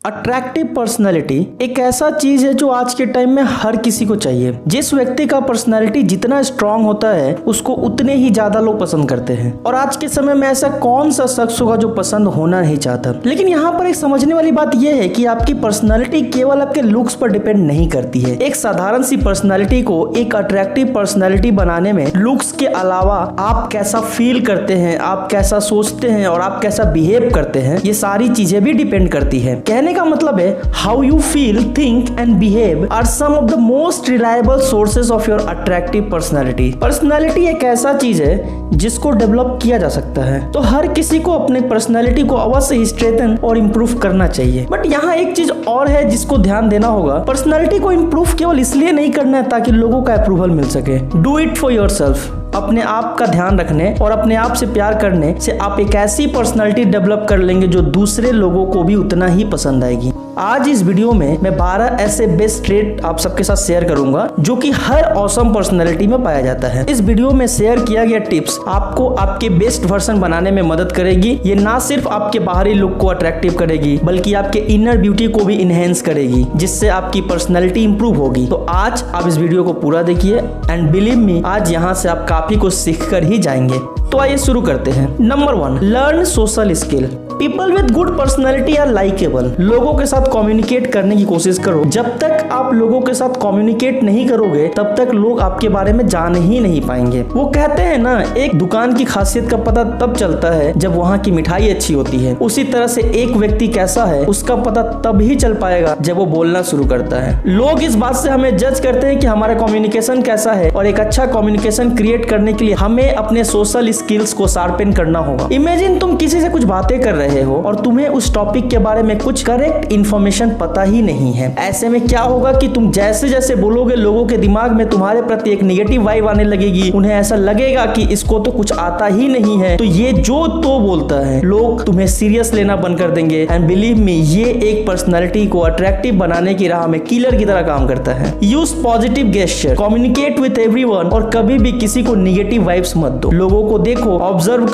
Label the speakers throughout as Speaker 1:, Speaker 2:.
Speaker 1: Attractive personality एक ऐसा चीज है जो आज के टाइम में हर किसी को चाहिए। जिस व्यक्ति का पर्सनैलिटी जितना स्ट्रांग होता है उसको उतने ही ज्यादा लोग पसंद करते हैं। और आज के समय में ऐसा कौन सा शख्स होगा जो पसंद होना नहीं चाहता। लेकिन यहाँ पर एक समझने वाली बात यह है कि आपकी पर्सनैलिटी केवल आपके लुक्स पर डिपेंड नहीं करती है। एक साधारण सी पर्सनैलिटी को एक अट्रैक्टिव पर्सनैलिटी बनाने में लुक्स के अलावा आप कैसा फील करते हैं, आप कैसा सोचते हैं और आप कैसा बिहेव करते हैं, ये सारी चीजें भी डिपेंड करती है। कहने का मतलब है how you feel, think and behave are some of the most reliable sources of your attractive personality. Personality एक ऐसा चीज है जिसको डेवलप किया जा सकता है, तो हर किसी को अपने पर्सनैलिटी को अवश्य ही स्ट्रेंथन और इम्प्रूव करना चाहिए। बट यहाँ एक चीज और है जिसको ध्यान देना होगा। पर्सनैलिटी को इम्प्रूव केवल इसलिए नहीं करना है ताकि लोगों का अप्रूवल मिल सके। Do it for yourself. अपने आप का ध्यान रखने और अपने आप से प्यार करने से आप एक ऐसी पर्सनैलिटी डेवलप कर लेंगे जो दूसरे लोगों को भी उतना ही पसंद आएगी। आज इस वीडियो में मैं 12 ऐसे बेस्ट ट्रेट आप सबके साथ शेयर करूंगा जो कि हर ऑसम पर्सनैलिटी में पाया जाता है। इस वीडियो में शेयर किया गया टिप्स आपको आपके बेस्ट वर्जन बनाने में मदद करेगी। ये ना सिर्फ आपके बाहरी लुक को अट्रैक्टिव करेगी बल्कि आपके इनर ब्यूटी को भी इनहेंस करेगी, जिससे आपकी पर्सनैलिटी इंप्रूव होगी। तो आज आप इस वीडियो को पूरा देखिए एंड बिलीव मी, आज यहाँ से आप काफी कुछ सीख कर ही जाएंगे। तो आइए शुरू करते हैं। Number 1, learn social skill. People with good personality are likable. लोगों के साथ कम्युनिकेट करने की कोशिश करो। जब तक आप लोगों के साथ कम्युनिकेट नहीं करोगे तब तक लोग आपके बारे में जान ही नहीं पाएंगे। वो कहते हैं ना, एक दुकान की खासियत का पता तब चलता है जब वहाँ की मिठाई अच्छी होती है। उसी तरह से एक व्यक्ति कैसा है उसका पता तब ही चल पाएगा जब वो बोलना शुरू करता है। लोग इस बात से हमें जज करते हैं कि हमारा कम्युनिकेशन कैसा है, और एक अच्छा कम्युनिकेशन क्रिएट करने के लिए हमें अपने सोशल स्किल्स को शार्पन करना होगा। इमेजिन तुम किसी से कुछ बातें कर रहे हो और तुम्हें उस टॉपिक के बारे में कुछ करेक्ट इन्फॉर्मेशन पता ही नहीं है। ऐसे में क्या होगा कि तुम जैसे जैसे बोलोगे लोगों के दिमाग में तुम्हारे प्रति एक नेगेटिव वाइब आने लगेगी। उन्हें ऐसा लगेगा कि इसको तो कुछ आता ही नहीं है, तो ये जो तो बोलता है। लोग तुम्हें सीरियस लेना बंद कर देंगे। एंड बिलीव मी, ये एक पर्सनैलिटी को अट्रैक्टिव बनाने की राह में किलर की तरह काम करता है। Use positive gesture, communicate with everyone और कभी भी किसी को नेगेटिव वाइब्स मत दो। लोगों को देखो, ऑब्जर्व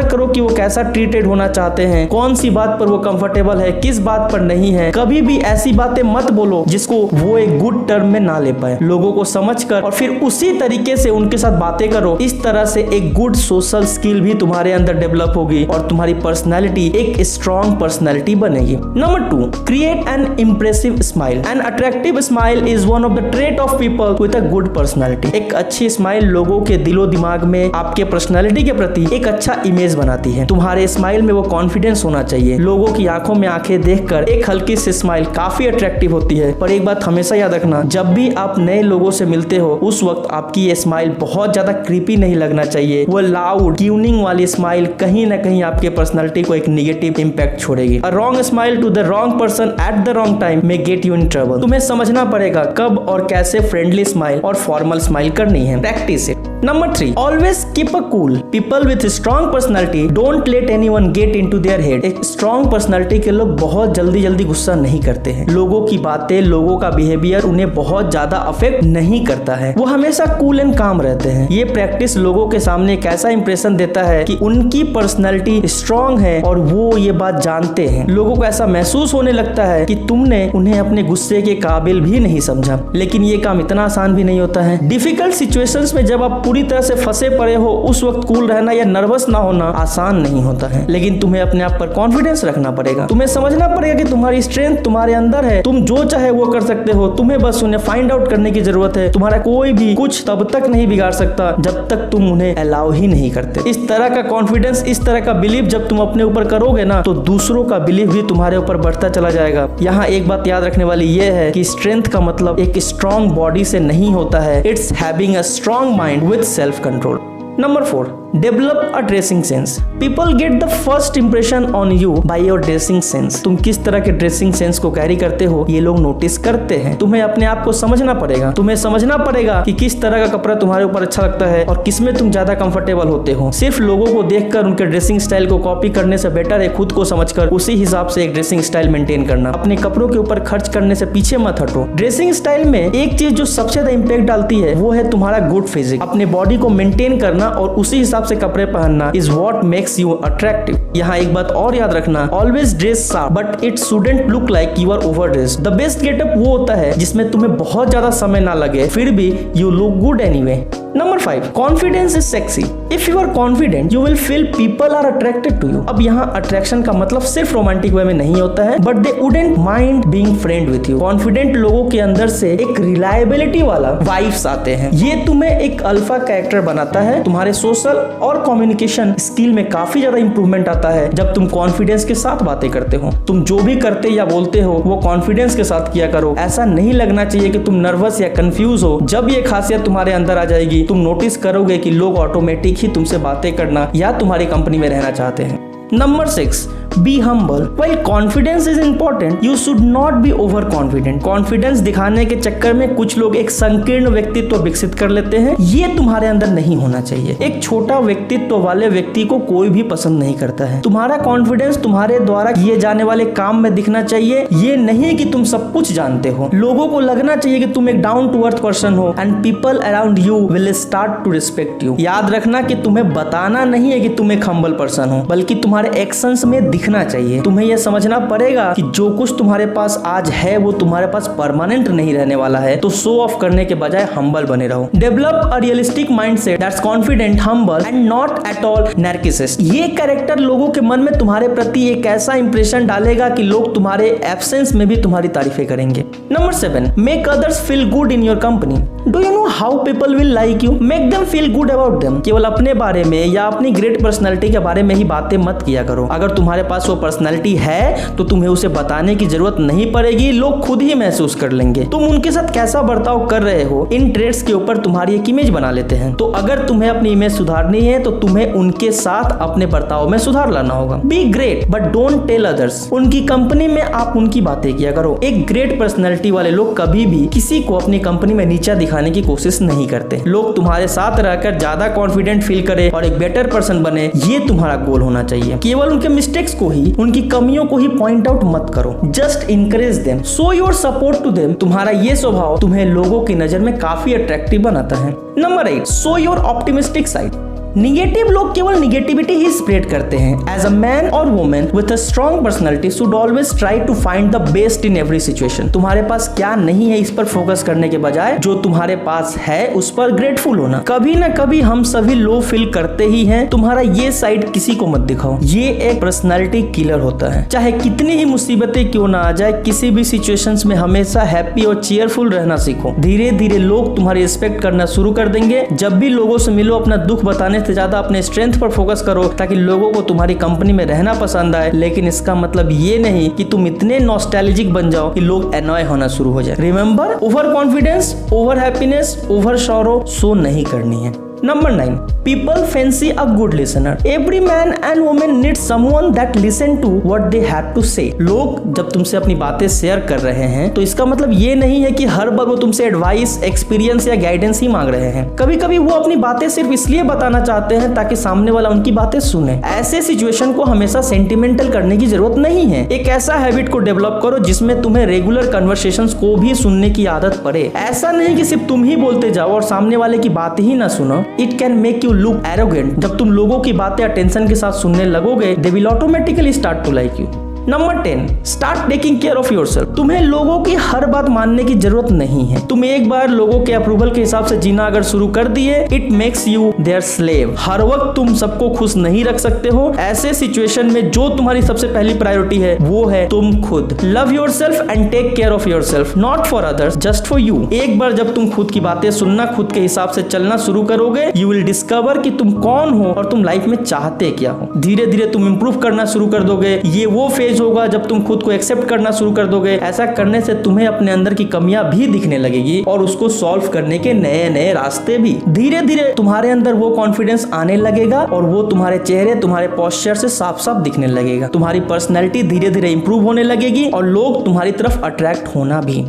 Speaker 1: करो कि वो कैसा ट्रीटेड होना चाहते हैं, कौन सी बात पर वो कंफर्टेबल है, किस बात पर नहीं है। कभी भी ऐसी बातें मत बोलो जिसको वो एक गुड टर्म में ना ले पाए। लोगों को समझकर और फिर उसी तरीके से उनके साथ बातें करो। इस तरह से एक गुड सोशल स्किल भी तुम्हारे अंदर डेवलप होगी और तुम्हारी पर्सनैलिटी एक स्ट्रॉन्ग पर्सनैलिटी बनेगी। Number 2, create an impressive smile. An attractive smile is one of the trait of people with a good personality. एक अच्छी स्माइल लोगों के दिलो दिमाग में आपके पर्सनैलिटी के प्रति एक अच्छा इमेज बनाती है। तुम्हारे स्माइल में वो कॉन्फिडेंस होना चाहिए। लोगों की आंखों में आंखें देखकर एक हल्की सी स्माइल काफी अट्रैक्टिव होती है। पर एक बात हमेशा याद रखना, जब भी आप नए लोगों से मिलते हो उस वक्त आपकी ये स्माइल बहुत ज्यादा क्रीपी नहीं लगना चाहिए। वो लाउड ट्यूनिंग वाली स्माइल कहीं ना कहीं आपके पर्सनैलिटी को एक नेगेटिव इंपैक्ट छोड़ेगी। A wrong smile to the wrong person at the wrong time may get you in trouble. तुम्हें समझना पड़ेगा कब और कैसे फ्रेंडली स्माइल और फॉर्मल स्माइल करनी है। Practice it. Number 3, always keep a cool. People with strong personality don't let anyone get into their head. एक स्ट्रॉन्ग पर्सनैलिटी के लोग बहुत जल्दी गुस्सा नहीं करते हैं। लोगों की बातें, लोगों का बिहेवियर उन्हें बहुत ज्यादा अफेक्ट नहीं करता है। वो हमेशा कूल एंड काम रहते हैं। ये प्रैक्टिस लोगों के सामने एक ऐसा इंप्रेशन देता है कि उनकी पर्सनैलिटी स्ट्रॉन्ग है और वो ये बात जानते हैं। लोगों को ऐसा महसूस होने लगता है कि तुमने उन्हें अपने गुस्से के काबिल भी नहीं समझा। लेकिन ये काम इतना आसान भी नहीं होता है। डिफिकल्ट सिचुएशंस में जब आप पूरी तरह से फंसे पड़े हो उस वक्त कूल रहना या नर्वस ना होना आसान नहीं होता है। लेकिन तुम्हें अपने आप पर कॉन्फिडेंस रखना पड़ेगा। तुम्हें समझना पड़ेगा कि तुम्हारी स्ट्रेंथ तुम्हारे अंदर है। तुम जो चाहे वो कर सकते हो। तुम्हें बस उन्हें फाइंड आउट करने की जरूरत है। तुम्हारा कोई भी कुछ तब तक नहीं बिगाड़ सकता जब तक तुम उन्हें अलाउ ही नहीं करते। इस तरह का कॉन्फिडेंस, इस तरह का बिलीव जब तुम अपने ऊपर करोगे ना तो दूसरों का बिलीव भी तुम्हारे ऊपर बढ़ता चला जाएगा। यहाँ एक बात याद रखने वाली ये है कि स्ट्रेंथ का मतलब एक स्ट्रॉन्ग बॉडी से नहीं होता है। It's having a strong mind with self control. Number 4, develop a dressing sense. People get the first impression on you by your dressing sense. तुम किस तरह के ड्रेसिंग सेंस को कैरी करते हो ये लोग नोटिस करते हैं। तुम्हें अपने आप को समझना पड़ेगा। तुम्हें समझना पड़ेगा कि किस तरह का कपड़ा तुम्हारे ऊपर अच्छा लगता है और किसमें तुम ज्यादा कंफर्टेबल होते हो। सिर्फ लोगों को देखकर उनके ड्रेसिंग स्टाइल को कॉपी करने से बेटर है खुद को समझकर उसी हिसाब से एक ड्रेसिंग स्टाइल मेंटेन करना। अपने कपड़ों के ऊपर खर्च करने से पीछे मत हटो। ड्रेसिंग स्टाइल में एक चीज जो सबसे ज्यादा इंपैक्ट डालती है वो है तुम्हारा गुड फिजिक। अपने बॉडी को मेंटेन करना और उसी हिसाब हिसाब से कपड़े पहनना is what makes you attractive. यहाँ एक बात और याद रखना, always dress sharp but it shouldn't look like you are over dressed. The best getup वो होता है जिसमें तुम्हें बहुत ज्यादा समय ना लगे फिर भी you look good anyway. Number 5, confidence is sexy. If you are confident you will feel people are attracted to you. अब यहाँ अट्रैक्शन का मतलब सिर्फ रोमांटिक वे में नहीं होता है, but they wouldn't mind being friend with you. Confident लोगों के अंदर से एक रिलायबिलिटी वाला वाइब्स आते हैं। ये तुम्हें एक अल्फा कैरेक्टर बनाता है। तुम्हारे सोशल और कम्युनिकेशन स्किल में काफी ज्यादा इंप्रूवमेंट आता है जब तुम कॉन्फिडेंस के साथ बातें करते हो। तुम जो भी करते या बोलते हो वो कॉन्फिडेंस के साथ किया करो। ऐसा नहीं लगना चाहिए कि तुम नर्वस या कंफ्यूज हो। जब ये खासियत तुम्हारे अंदर आ जाएगी तुम नोटिस करोगे कि लोग ऑटोमेटिक ही तुमसे बातें करना या तुम्हारी कंपनी में रहना चाहते हैं। Number 6, be humble. While confidence is important, you should not be over confident. Confidence दिखाने के चक्कर में कुछ लोग एक संकीर्ण व्यक्तित्व विकसित कर लेते हैं। ये तुम्हारे अंदर नहीं होना चाहिए। एक छोटा व्यक्तित्व वाले व्यक्ति को कोई भी पसंद नहीं करता है। तुम्हारा कॉन्फिडेंस तुम्हारे द्वारा किए जाने वाले काम में दिखना चाहिए। ये नहीं कि तुम सब कुछ जानते हो। लोगों को लगना चाहिए कि तुम एक डाउन टू अर्थ पर्सन हो and people around you will start to respect you. याद रखना कि तुम्हें बताना नहीं है कि तुम एक हम्बल पर्सन हो, बल्कि तुम्हारे एक्शंस में दिखना चाहिए। तुम्हें यह समझना पड़ेगा कि जो कुछ तुम्हारे पास आज है वो तुम्हारे पास परमानेंट नहीं रहने वाला है। तो शो ऑफ करने के बजाय हम्बल बने रहो। Develop a realistic mindset that's confident, humble and not at all narcissist. ये कैरेक्टर लोगों के मन में तुम्हारे प्रति एक ऐसा इंप्रेशन डालेगा कि लोग तुम्हारे एब्सेंस में भी तुम्हारी तारीफें करेंगे। Number 7, make others feel good in your company. Do you know how people will like you? Make them feel good about them. केवल अपने बारे में या अपनी ग्रेट पर्सनैलिटी के बारे में ही बातें मत किया करो। अगर तुम्हारे पास वो पर्सनैलिटी है तो तुम्हें उसे बताने की जरूरत नहीं पड़ेगी, लोग खुद ही महसूस कर लेंगे। तुम उनके साथ कैसा बर्ताव कर रहे हो इन ट्रेड्स के ऊपर तुम्हारी एक इमेज बना लेते हैं। तो अगर तुम्हें अपनी इमेज सुधारनी है तो तुम्हें उनके साथ अपने बर्ताव में सुधार लाना होगा। Be great but don't tell others. उनकी कंपनी में आप उनकी बातें किया करो। एक ग्रेट पर्सनैलिटी वाले लोग कभी भी किसी को अपनी कंपनी में नीचा दिखाने की कोशिश नहीं करते। लोग तुम्हारे साथ रहकर ज्यादा कॉन्फिडेंट फील करे और एक बेटर पर्सन बने, ये तुम्हारा गोल होना चाहिए। केवल उनके मिस्टेक्स को ही, उनकी कमियों को ही पॉइंट आउट मत करो। Just encourage them, show your support to them. तुम्हारा ये स्वभाव तुम्हें लोगों की नजर में काफी अट्रैक्टिव बनाता है। Number 8, show your optimistic side. Negative लोग केवल निगेटिविटी ही स्प्रेड करते हैं। एज अ मैन और women with a strong personality should always try to find the best in every situation. तुम्हारे पास क्या नहीं है इस पर फोकस करने के बजाय जो तुम्हारे पास है उस पर ग्रेटफुल होना। कभी ना कभी हम सभी लो फील करते ही हैं। तुम्हारा ये साइड किसी को मत दिखाओ। ये एक पर्सनालिटी किलर होता है। चाहे कितनी ही मुसीबतें क्यों ना आ जाए, किसी भी सिचुएशंस में हमेशा हैप्पी और चीयरफुल रहना सीखो। धीरे धीरे लोग तुम्हारी रिस्पेक्ट करना शुरू कर देंगे। जब भी लोगों से मिलो अपना दुख बताने से ज्यादा अपने स्ट्रेंथ पर फोकस करो ताकि लोगों को तुम्हारी कंपनी में रहना पसंद आए। लेकिन इसका मतलब ये नहीं कि तुम इतने नॉस्टैल्जिक बन जाओ कि लोग एनॉय होना शुरू हो जाए। Remember, over confidence, over happiness, over sorrow show नहीं करनी है। Number 9, people fancy a good listener. Every man and woman needs someone that listen to what they have to say. लोग जब तुमसे अपनी बातें शेयर कर रहे हैं तो इसका मतलब ये नहीं है कि हर बार वो तुमसे एडवाइस, एक्सपीरियंस या गाइडेंस ही मांग रहे हैं। कभी कभी वो अपनी बातें सिर्फ इसलिए बताना चाहते हैं ताकि सामने वाला उनकी बातें सुने। ऐसे सिचुएशन को हमेशा सेंटिमेंटल करने की जरूरत नहीं है। एक ऐसा हैबिट को डेवलप करो जिसमें तुम्हें रेगुलर कन्वर्सेशंस को भी सुनने की आदत पड़े। ऐसा नहीं कि सिर्फ तुम ही बोलते जाओ और सामने वाले की बात ही ना सुनो। It can make you look arrogant. जब तुम लोगों की बातें अटेंशन के साथ सुनने लगोगे, they will automatically start to like you. Number 10, start taking care of yourself. तुम्हें लोगों की हर बात मानने की जरूरत नहीं है। तुम एक बार लोगों के अप्रूवल के हिसाब से जीना अगर शुरू कर दिए, it makes you their slave. हर वक्त तुम सबको खुश नहीं रख सकते हो। ऐसे सिचुएशन में जो तुम्हारी सबसे पहली प्रायोरिटी है वो है तुम खुद। Love yourself and take care of yourself, not for others, just for you. एक बार जब तुम खुद की बातें सुनना, खुद के हिसाब से चलना शुरू करोगे, यू विल डिस्कवर कि तुम कौन हो और तुम लाइफ में चाहते क्या हो। धीरे धीरे तुम इंप्रूव करना शुरू कर दोगे। ये वो फेज होगा जब तुम खुद को एक्सेप्ट करना शुरू कर दोगे। ऐसा करने से तुम्हें अपने अंदर की कमियां भी दिखने लगेगी और उसको सॉल्व करने के नए नए रास्ते भी। धीरे धीरे तुम्हारे अंदर वो कॉन्फिडेंस आने लगेगा और वो तुम्हारे चेहरे, तुम्हारे पोस्चर से साफ साफ दिखने लगेगा। तुम्हारी पर्सनैलिटी धीरे धीरे इंप्रूव होने लगेगी और लोग तुम्हारी तरफ अट्रैक्ट होना भी।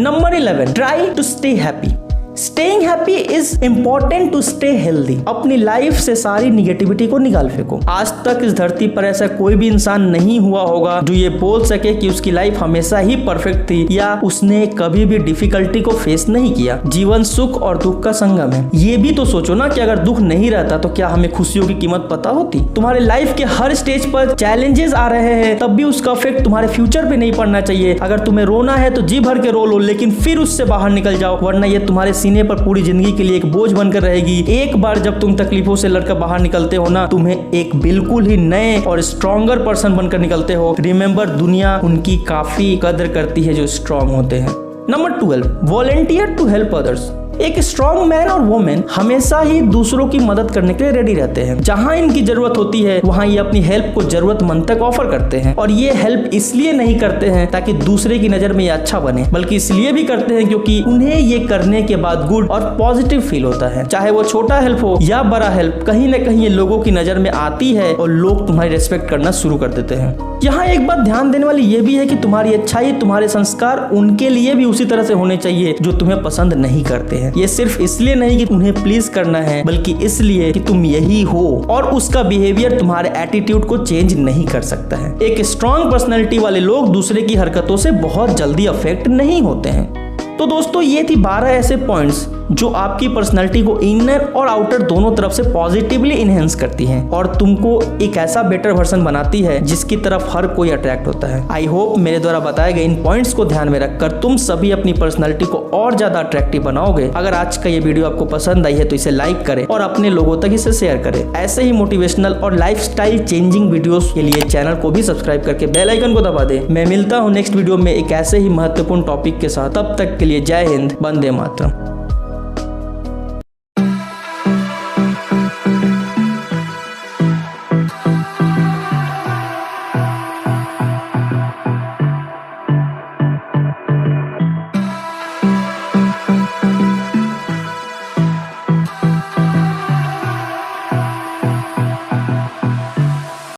Speaker 1: Number 11, try to stay happy. Staying happy is important to stay healthy. अपनी लाइफ से सारी निगेटिविटी को निकाल फेंको। आज तक इस धरती पर ऐसा कोई भी इंसान नहीं हुआ होगा जो ये बोल सके कि उसकी लाइफ हमेशा ही परफेक्ट थी या उसने कभी भी डिफिकल्टी को फेस नहीं किया। जीवन सुख और दुख का संगम है। ये भी तो सोचो ना कि अगर दुख नहीं रहता तो क्या हमें खुशियों की कीमत पता होती। तुम्हारे लाइफ के हर स्टेज पर चैलेंजेस आ रहे हैं, तब भी उसका इफेक्ट तुम्हारे फ्यूचर पे नहीं पड़ना चाहिए। अगर तुम्हें रोना है तो जी भर के रो लो, लेकिन फिर उससे बाहर निकल जाओ, वरना ये तुम्हारे सीने पर पूरी जिंदगी के लिए एक बोझ बनकर रहेगी। एक बार जब तुम तकलीफों से लड़कर बाहर निकलते हो ना, तुम्हें एक बिल्कुल ही नए और स्ट्रॉन्गर पर्सन बनकर निकलते हो। रिमेंबर, दुनिया उनकी काफी कदर करती है जो स्ट्रॉन्ग होते हैं। Number 12, volunteer to help others. एक स्ट्रॉन्ग मैन और वुमेन हमेशा ही दूसरों की मदद करने के लिए रेडी रहते हैं। जहां इनकी जरूरत होती है वहां ये अपनी हेल्प को जरूरतमंद तक ऑफर करते हैं। और ये हेल्प इसलिए नहीं करते हैं ताकि दूसरे की नजर में ये अच्छा बने, बल्कि इसलिए भी करते हैं क्योंकि उन्हें ये करने के बाद गुड और पॉजिटिव फील होता है। चाहे वो छोटा हेल्प हो या बड़ा हेल्प, कहीं ना कहीं ये लोगों की नजर में आती है और लोग तुम्हारी रिस्पेक्ट करना शुरू कर देते हैं। यहाँ एक बात ध्यान देने वाली ये भी है कि तुम्हारी अच्छाई, तुम्हारे संस्कार उनके लिए भी उसी तरह से होने चाहिए जो तुम्हें पसंद नहीं करते हैं। ये सिर्फ इसलिए नहीं कि उन्हें प्लीज करना है, बल्कि इसलिए कि तुम यही हो और उसका बिहेवियर तुम्हारे एटीट्यूड को चेंज नहीं कर सकता है। एक स्ट्रॉन्ग पर्सनैलिटी वाले लोग दूसरे की हरकतों से बहुत जल्दी अफेक्ट नहीं होते हैं। तो दोस्तों, ये थी 12 ऐसे पॉइंट्स जो आपकी पर्सनालिटी को इनर और आउटर दोनों तरफ से पॉजिटिवली इनहेंस करती हैं और तुमको एक ऐसा बेटर वर्जन बनाती है जिसकी तरफ हर कोई अट्रैक्ट होता है। आई होप मेरे द्वारा बताए गए इन पॉइंट्स को ध्यान में रखकर तुम सभी अपनी पर्सनालिटी को और ज्यादा अट्रैक्टिव बनाओगे। अगर आज का ये वीडियो आपको पसंद आई है तो इसे लाइक करें और अपने लोगों तक इसे शेयर करें। ऐसे ही मोटिवेशनल और लाइफस्टाइल चेंजिंग वीडियोस के लिए चैनल को भी सब्सक्राइब करके बेल आइकन को दबा दें। मैं मिलता हूँ नेक्स्ट वीडियो में एक ऐसे ही महत्वपूर्ण टॉपिक के साथ। तब तक के लिए जय हिंद, वंदे मातरम।